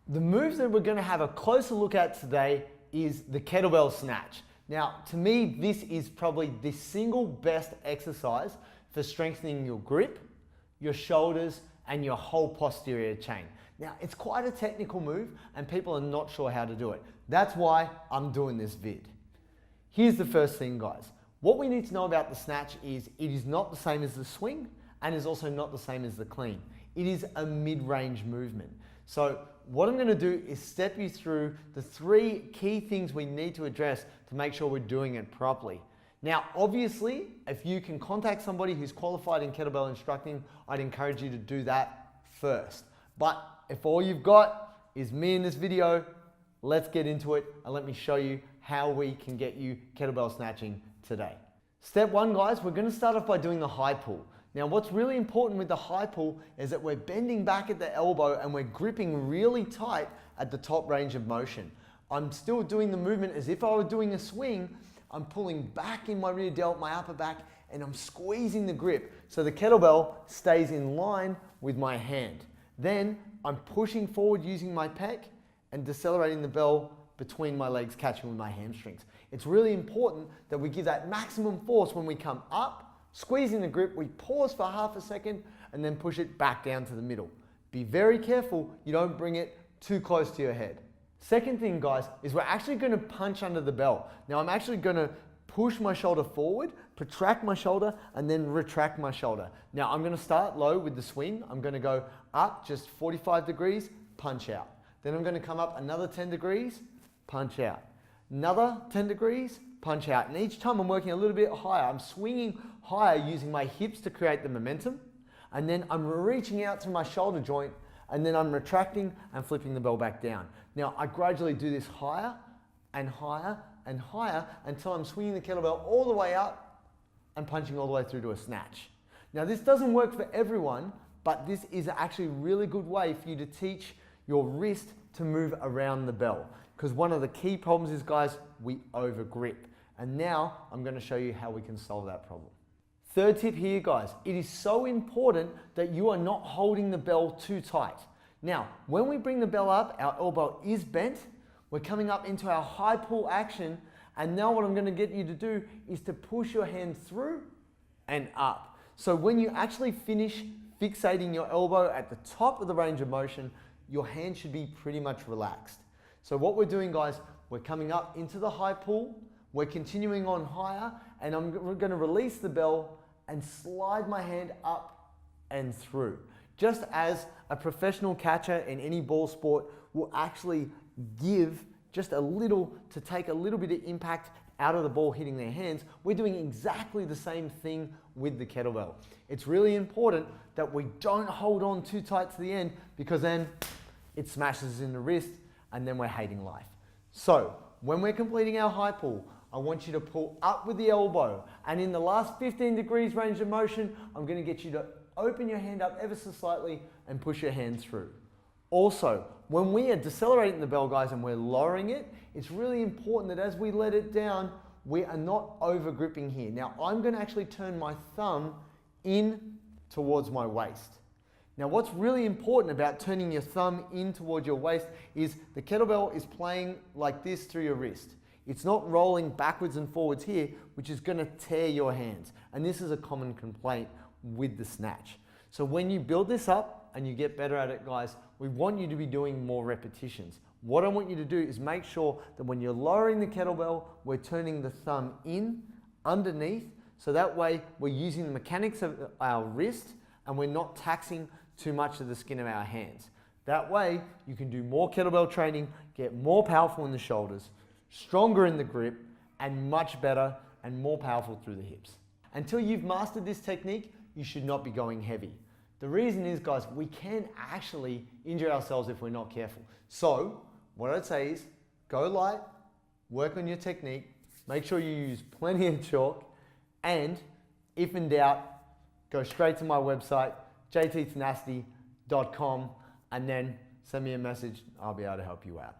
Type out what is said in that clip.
The moves that we're going to have a closer look at today is the kettlebell snatch. Now, to me, this is probably the single best exercise for strengthening your grip, your shoulders, and your whole posterior chain. Now, it's quite a technical move and people are not sure how to do it. That's why I'm doing this vid. Here's the first thing, guys. What we need to know about the snatch is it is not the same as the swing and is also not the same as the clean. It is a mid-range movement. So what I'm going to do is step you through the 3 key things we need to address to make sure we're doing it properly. Now, obviously, if you can contact somebody who's qualified in kettlebell instructing, I'd encourage you to do that first. But if all you've got is me in this video, let's get into it and let me show you how we can get you kettlebell snatching today. Step 1, guys, we're going to start off by doing the high pull. Now, what's really important with the high pull is that we're bending back at the elbow and we're gripping really tight at the top range of motion. I'm still doing the movement as if I were doing a swing. I'm pulling back in my rear delt, my upper back, and I'm squeezing the grip so the kettlebell stays in line with my hand. Then I'm pushing forward using my pec and decelerating the bell between my legs, catching with my hamstrings. It's really important that we give that maximum force when we come up, squeezing the grip, we pause for half a second and then push it back down to the middle. Be very careful you don't bring it too close to your head. Second thing, guys, is we're actually going to punch under the bell. Now I'm actually going to push my shoulder forward, protract my shoulder, and then retract my shoulder. Now I'm going to start low with the swing. I'm going to go up just 45 degrees, punch out. Then I'm going to come up another 10 degrees, punch out. Another 10 degrees, punch out. And each time I'm working a little bit higher. I'm swinging higher using my hips to create the momentum. And then I'm reaching out to my shoulder joint and then I'm retracting and flipping the bell back down. Now I gradually do this higher and higher and higher until I'm swinging the kettlebell all the way up and punching all the way through to a snatch. Now this doesn't work for everyone, but this is actually a really good way for you to teach your wrist to move around the bell. Because one of the key problems is, guys, we over grip. And now I'm going to show you how we can solve that problem. Third tip here, guys, it is so important that you are not holding the bell too tight. Now, when we bring the bell up, our elbow is bent, we're coming up into our high pull action, and now what I'm going to get you to do is to push your hand through and up. So when you actually finish fixating your elbow at the top of the range of motion, your hand should be pretty much relaxed. So what we're doing, guys, we're coming up into the high pull, we're continuing on higher, and we're going to release the bell and slide my hand up and through. Just as a professional catcher in any ball sport will actually give just a little to take a little bit of impact out of the ball hitting their hands, we're doing exactly the same thing with the kettlebell. It's really important that we don't hold on too tight to the end because then it smashes in the wrist and then we're hating life. So when we're completing our high pull, I want you to pull up with the elbow, and in the last 15 degrees range of motion, I'm going to get you to open your hand up ever so slightly and push your hand through. Also, when we are decelerating the bell, guys, and we're lowering it, it's really important that as we let it down, we are not over gripping here. Now, I'm going to actually turn my thumb in towards my waist. Now, what's really important about turning your thumb in towards your waist is the kettlebell is playing like this through your wrist. It's not rolling backwards and forwards here, which is going to tear your hands. And this is a common complaint with the snatch. So when you build this up and you get better at it, guys, we want you to be doing more repetitions. What I want you to do is make sure that when you're lowering the kettlebell, we're turning the thumb in, underneath, so that way we're using the mechanics of our wrist and we're not taxing too much of the skin of our hands. That way you can do more kettlebell training, get more powerful in the shoulders, stronger in the grip, and much better and more powerful through the hips. Until you've mastered this technique, you should not be going heavy. The reason is, guys, we can actually injure ourselves if we're not careful. So what I'd say is go light, work on your technique, make sure you use plenty of chalk, and if in doubt, go straight to my website, jttenacity.com, and then send me a message. I'll be able to help you out.